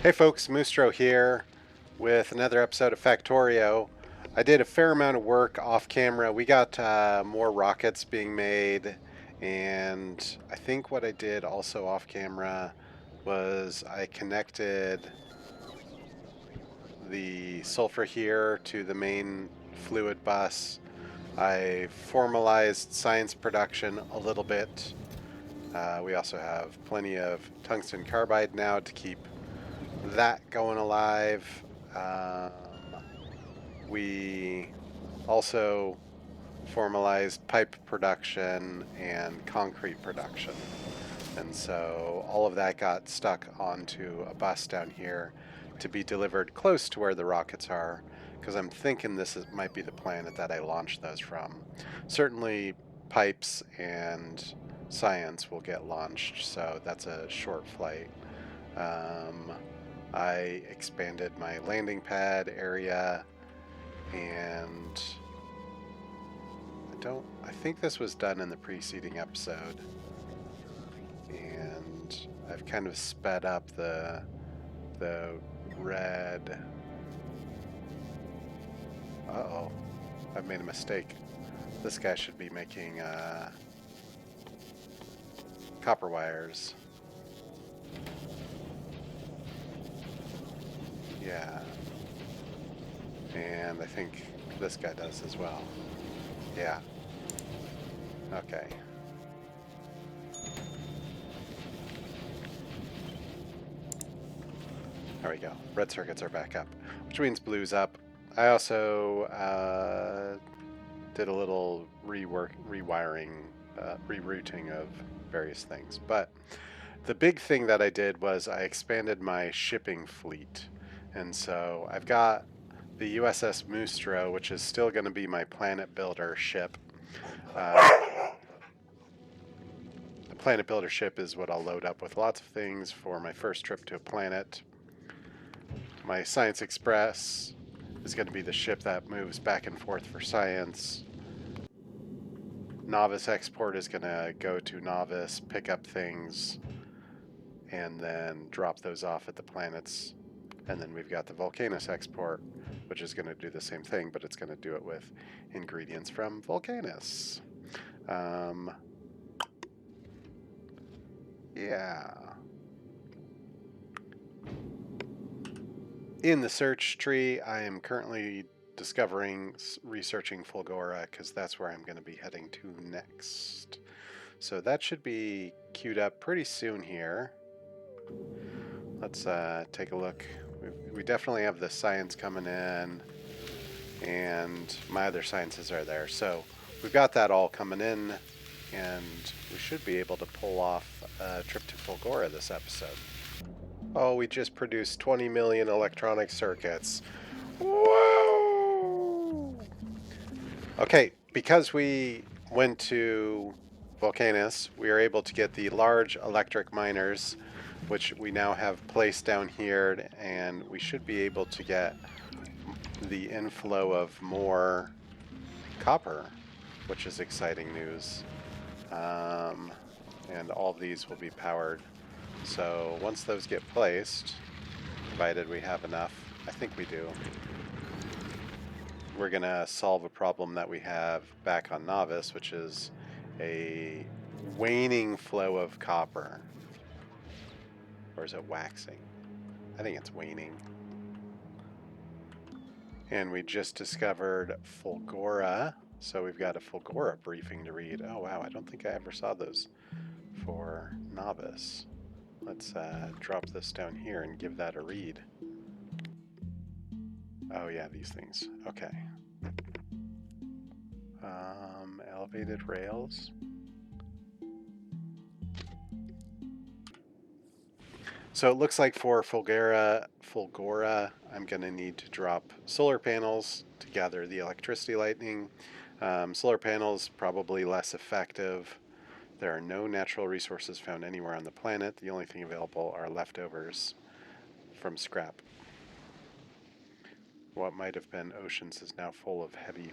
Hey folks, Moosetro here with another episode of Factorio. I did a fair amount of work off camera. We got more rockets being made, and I think what I did also off camera was I connected the sulfur here to the main fluid bus. I formalized science production a little bit. We also have plenty of tungsten carbide now to keep that going alive. Um, we also formalized pipe production and concrete production. And so all of that got stuck onto a bus down here to be delivered close to where the rockets are, because I'm thinking might be the planet that I launched those from. Certainly pipes and science will get launched, so that's a short flight. I expanded my landing pad area, and I think this was done in the preceding episode, and I've kind of sped up the red. Uh-oh, I've made a mistake. This guy should be making copper wires. Yeah. And I think this guy does as well. Yeah. Okay. There we go. Red circuits are back up, which means blue's up. I also did a little rewiring, rerouting of various things. But the big thing that I did was I expanded my shipping fleet. And so I've got the USS Moosetro, which is still going to be my planet builder ship. The planet builder ship is what I'll load up with lots of things for my first trip to a planet. My Science Express is going to be the ship that moves back and forth for science. Nauvis Export is going to go to Nauvis, pick up things, and then drop those off at the planets. And then we've got the Vulcanus Export, which is going to do the same thing, but it's going to do it with ingredients from Vulcanus. Yeah. In the search tree, I am currently researching Fulgora, because that's where I'm going to be heading to next. So that should be queued up pretty soon here. Let's take a look. We definitely have the science coming in, and my other sciences are there. So we've got that all coming in, and we should be able to pull off a trip to Fulgora this episode. Oh, we just produced 20 million electronic circuits. Whoa! Okay, because we went to Vulcanus, we are able to get the large electric miners, which we now have placed down here, and we should be able to get the inflow of more copper, which is exciting news. And all of these will be powered. So once those get placed, provided we have enough, I think we do, we're going to solve a problem that we have back on Nauvis, which is a waning flow of copper. Or is it waxing? I think it's waning. And we just discovered Fulgora, so we've got a Fulgora briefing to read. Oh wow, I don't think I ever saw those for Nauvis. Let's drop this down here and give that a read. Oh yeah, these things. Okay. Elevated rails. So it looks like for Fulgora, I'm going to need to drop solar panels to gather the electricity lightning. Solar panels probably less effective. There are no natural resources found anywhere on the planet. The only thing available are leftovers from scrap. What might have been oceans is now full of heavy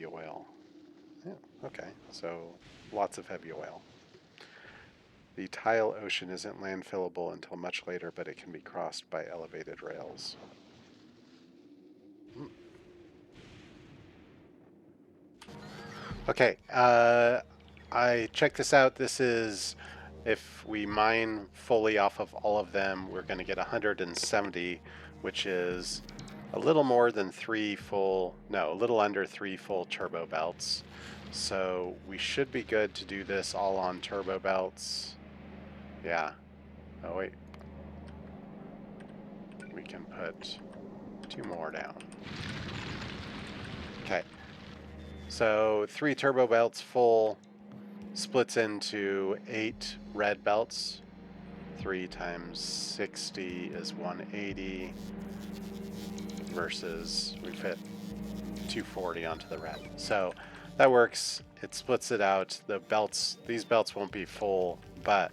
oil. Yeah, okay, so lots of heavy oil. The tile ocean isn't landfillable until much later, but it can be crossed by elevated rails. Okay, I checked this out. This is, if we mine fully off of all of them, we're going to get 170, which is a little more than a little under 3 full turbo belts. So we should be good to do this all on turbo belts. Yeah. Oh, wait. We can put 2 more down. Okay. So 3 turbo belts full splits into 8 red belts. 3 times 60 is 180 versus we fit 240 onto the red. So that works. It splits it out. The belts, these belts won't be full, but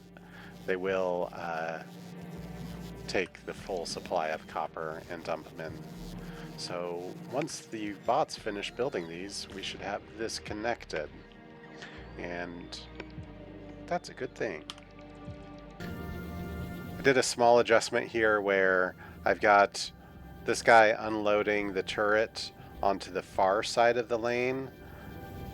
they will take the full supply of copper and dump them in. So once the bots finish building these, we should have this connected. And that's a good thing. I did a small adjustment here where I've got this guy unloading the turret onto the far side of the lane,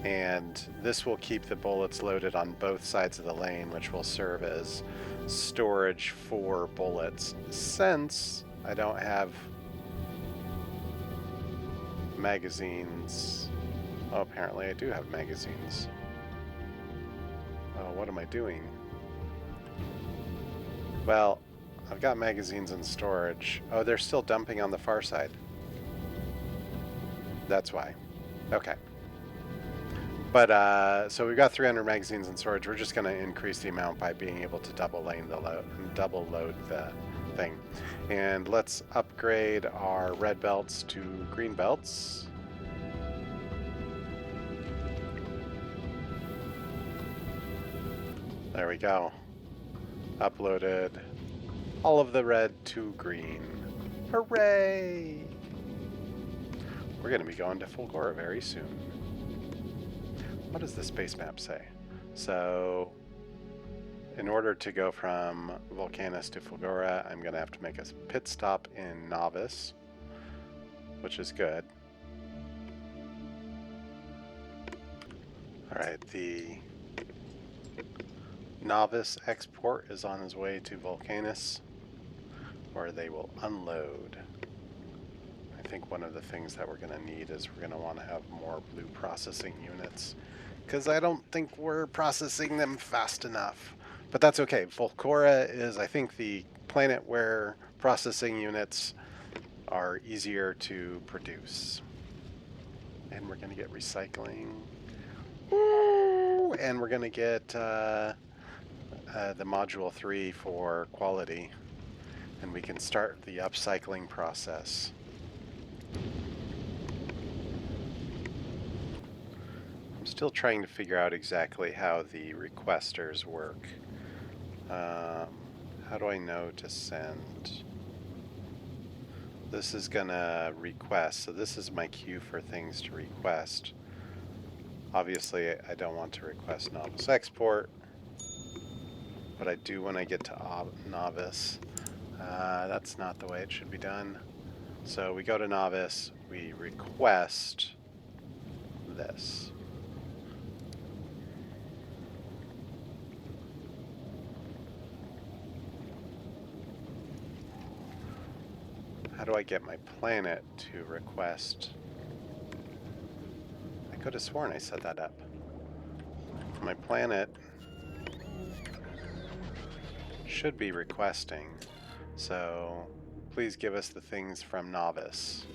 and this will keep the bullets loaded on both sides of the lane, which will serve as storage for bullets. Since I don't have magazines, oh, apparently I do have magazines. Oh, what am I doing? Well, I've got magazines in storage. Oh, they're still dumping on the far side. That's why. Okay. But, so we've got 300 magazines in storage. We're just going to increase the amount by being able to double load the thing. And let's upgrade our red belts to green belts. There we go. Uploaded all of the red to green. Hooray! We're going to be going to Fulgora very soon. What does the space map say? So, in order to go from Vulcanus to Fulgora, I'm going to have to make a pit stop in Nauvis, which is good. Alright, the Nauvis export is on his way to Vulcanus, where they will unload. I think one of the things that we're going to need is we're going to want to have more blue processing units, because I don't think we're processing them fast enough. But that's okay. Fulgora is, I think, the planet where processing units are easier to produce. And we're going to get recycling. Woo! And we're going to get the module 3 for quality. And we can start the upcycling process. I'm still trying to figure out exactly how the requesters work. How do I know to send? This is gonna request, so this is my queue for things to request. Obviously, I don't want to request Nauvis export, but I do when I get to Nauvis. That's not the way it should be done. So we go to Nauvis, we request this. How do I get my planet to request? I could have sworn I set that up. My planet should be requesting. So please give us the things from Nauvis.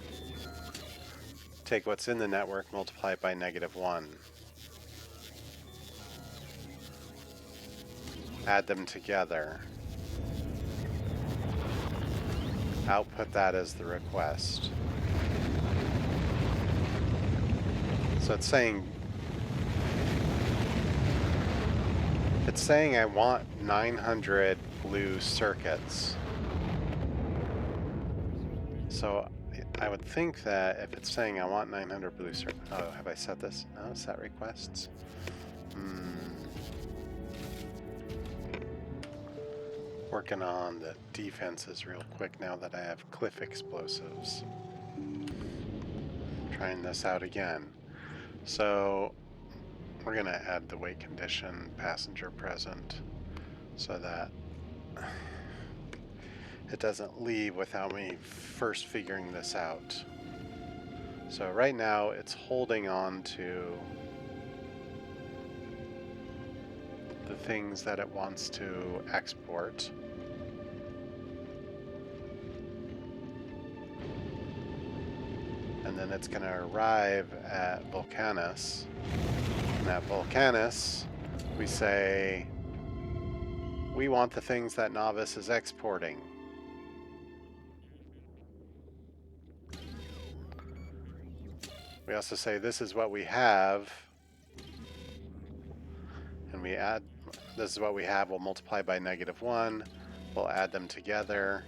Take what's in the network, multiply it by -1. Add them together. Output that as the request. So it's saying I want 900 blue circuits. So I would think that if it's saying I want 900 blue circuits, oh, have I set this? No, set requests. Working on the defenses real quick now that I have cliff explosives. Trying this out again. So we're going to add the weight condition passenger present so that it doesn't leave without me first figuring this out. So right now it's holding on to the things that it wants to export. And then it's going to arrive at Vulcanus. And at Vulcanus, we say, we want the things that Nauvis is exporting. We also say, this is what we have. And we add, this is what we have, we'll multiply by -1. We'll add them together.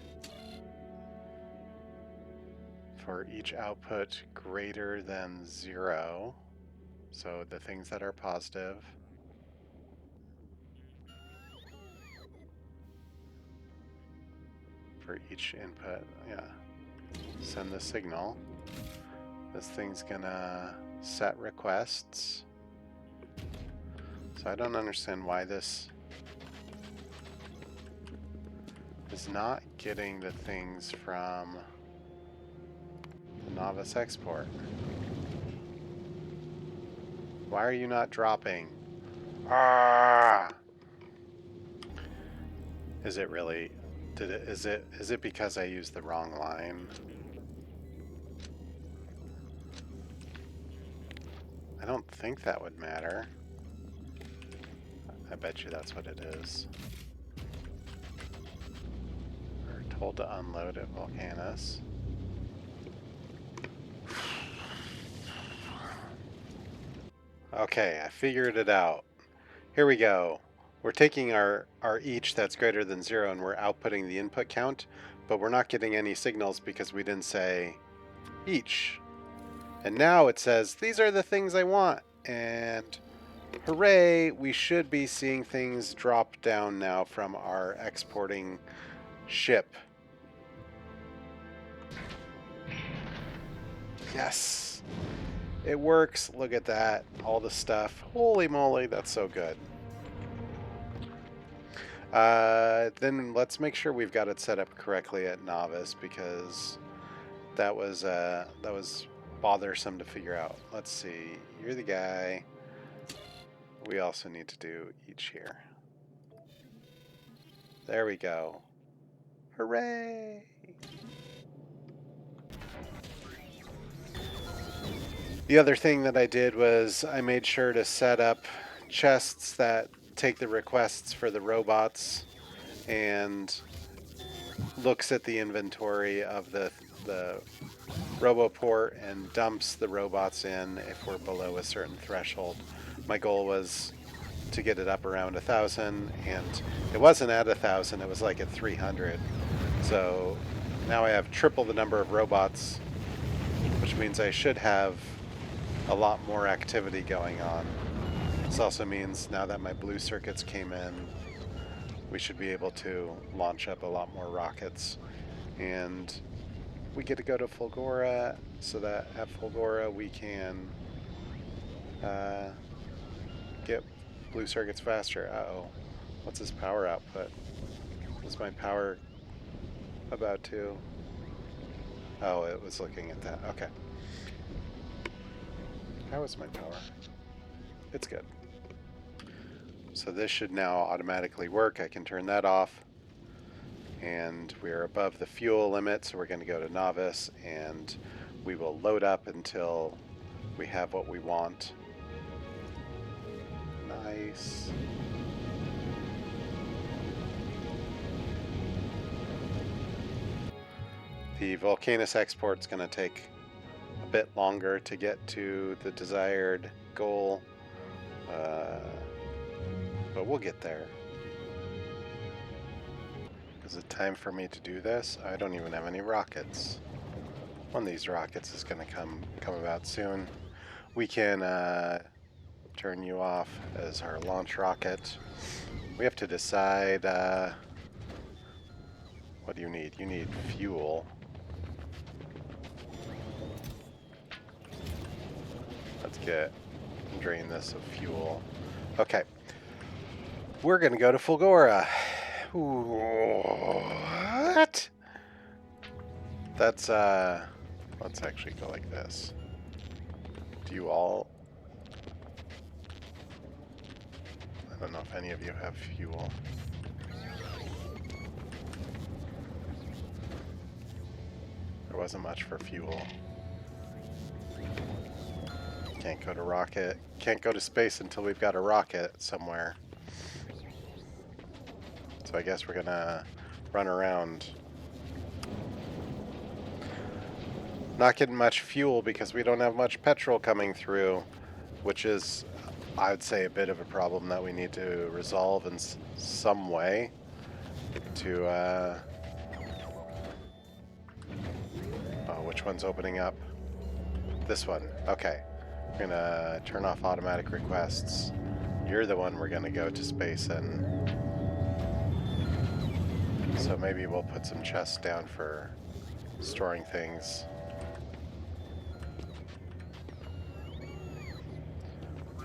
For each output greater than 0, so the things that are positive. For each input, yeah. Send the signal. This thing's gonna set requests. So I don't understand why this is not getting the things from the Nauvis export. Why are you not dropping? Ah! Is it really? Is it because I used the wrong line? I don't think that would matter. I bet you that's what it is. We're told to unload at Vulcanus. Okay, I figured it out. Here we go. We're taking our each that's greater than 0 and we're outputting the input count, but we're not getting any signals because we didn't say each. And now it says, these are the things I want. And hooray, we should be seeing things drop down now from our exporting ship. Yes. It works. Look at that. All the stuff. Holy moly, that's so good. Then let's make sure we've got it set up correctly at Nauvis, because that was bothersome to figure out. Let's see. You're the guy. We also need to do each here. There we go. Hooray! The other thing that I did was I made sure to set up chests that take the requests for the robots and looks at the inventory of the RoboPort and dumps the robots in if we're below a certain threshold. My goal was to get it up around 1,000, and it wasn't at 1,000, it was like at 300. So now I have triple the number of robots, which means I should have a lot more activity going on. This also means now that my blue circuits came in, we should be able to launch up a lot more rockets. And we get to go to Fulgora, so that at Fulgora we can get blue circuits faster. Uh-oh. What's his power output? Is my power about to... Oh, it was looking at that. Okay. How is my power? It's good. So this should now automatically work. I can turn that off. And we're above the fuel limit, so we're going to go to Nauvis, and we will load up until we have what we want. Nice. The Vulcanus export's going to take a bit longer to get to the desired goal, but we'll get there. Is it time for me to do this? I don't even have any rockets. One of these rockets is going to come about soon. We can turn you off as our launch rocket. We have to decide What do you need? You need fuel. Let's drain this of fuel. Okay. We're going to go to Fulgora. What? That's, let's actually go like this. Do you all... I don't know if any of you have fuel. There wasn't much for fuel. Can't go to rocket. Can't go to space until we've got a rocket somewhere. So I guess we're gonna run around. Not getting much fuel because we don't have much petrol coming through, which is, I'd say, a bit of a problem that we need to resolve in some way to, oh, which one's opening up? This one. Okay. We're gonna turn off automatic requests. You're the one we're gonna go to space in. So maybe we'll put some chests down for storing things.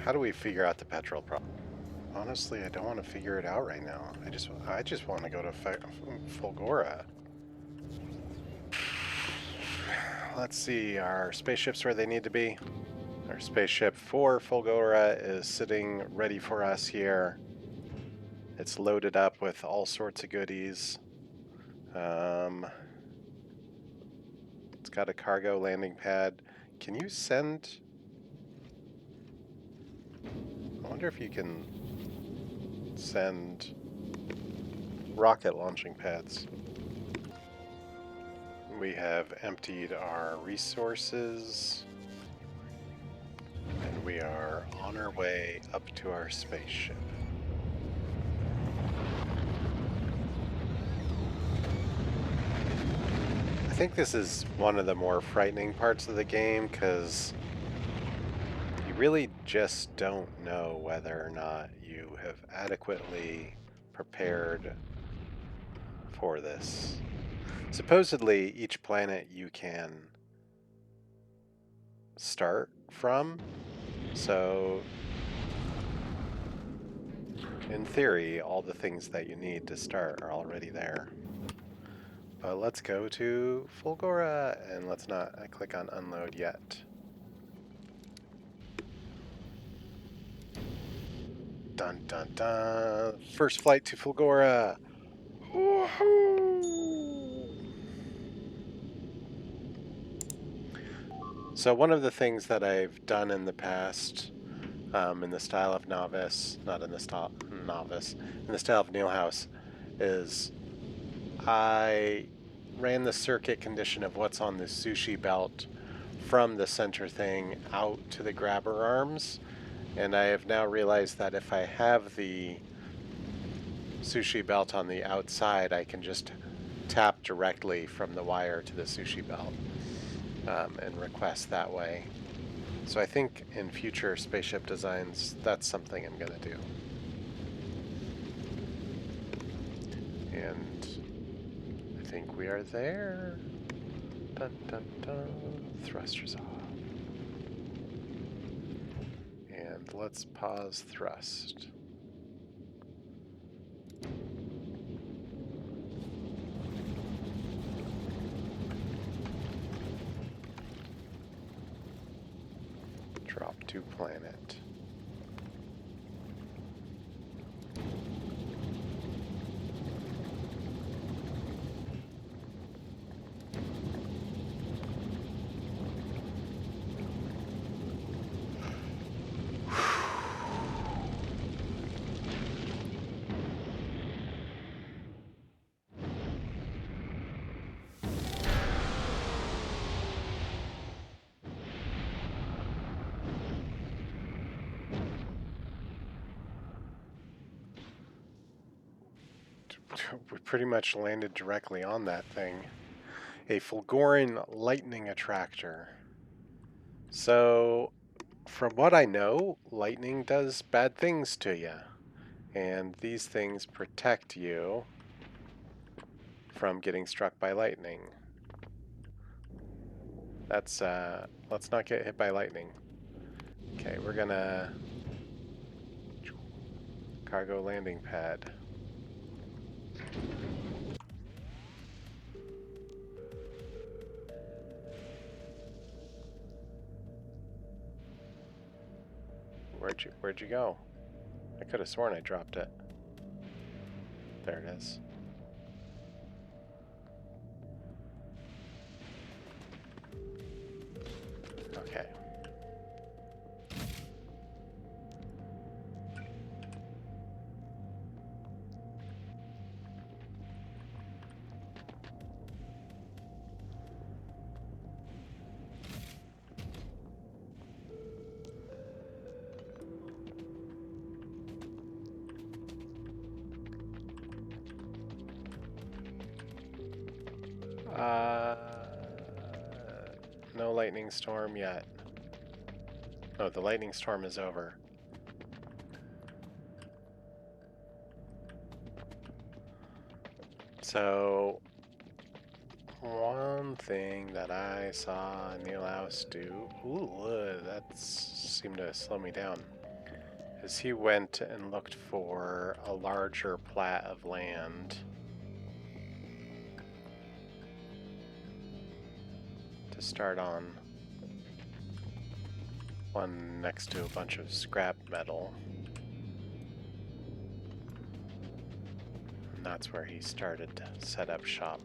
How do we figure out the petrol problem? Honestly, I don't want to figure it out right now. I just want to go to Fulgora. Let's see, are spaceships where they need to be? Our spaceship for Fulgora is sitting ready for us here. It's loaded up with all sorts of goodies. It's got a cargo landing pad. Can you send... I wonder if you can send rocket launching pads. We have emptied our resources. And we are on our way up to our spaceship. I think this is one of the more frightening parts of the game because you really just don't know whether or not you have adequately prepared for this. Supposedly, each planet you can start from, so in theory, all the things that you need to start are already there. But let's go to Fulgora, and let's not click on unload yet. Dun dun dun! First flight to Fulgora! Woohoo! So one of the things that I've done in the past, in the style of Nauvis, not in the style Nauvis, in the style of Neilhouse, is I ran the circuit condition of what's on the sushi belt from the center thing out to the grabber arms, and I have now realized that if I have the sushi belt on the outside, I can just tap directly from the wire to the sushi belt and request that way. So I think in future spaceship designs, that's something I'm going to do. And I think we are there. Dun dun dun. Thrusters off. And let's pause thrust. Drop to planet. We pretty much landed directly on that thing. A Fulgoran lightning attractor. So, from what I know, lightning does bad things to you. And these things protect you from getting struck by lightning. That's, let's not get hit by lightning. Okay, we're gonna... Cargo landing pad. Where'd you go? I could have sworn I dropped it. There it is. Okay. No lightning storm yet. No, the lightning storm is over. So, one thing that I saw Neil House do, that seemed to slow me down, is he went and looked for a larger plat of land to start on, one next to a bunch of scrap metal. And that's where he started to set up shop.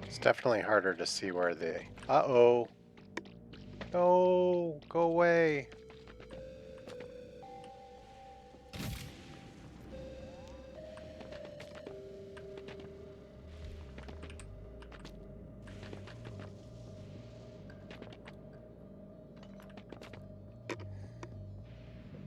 It's definitely harder to see where the... Uh-oh! No! Go away!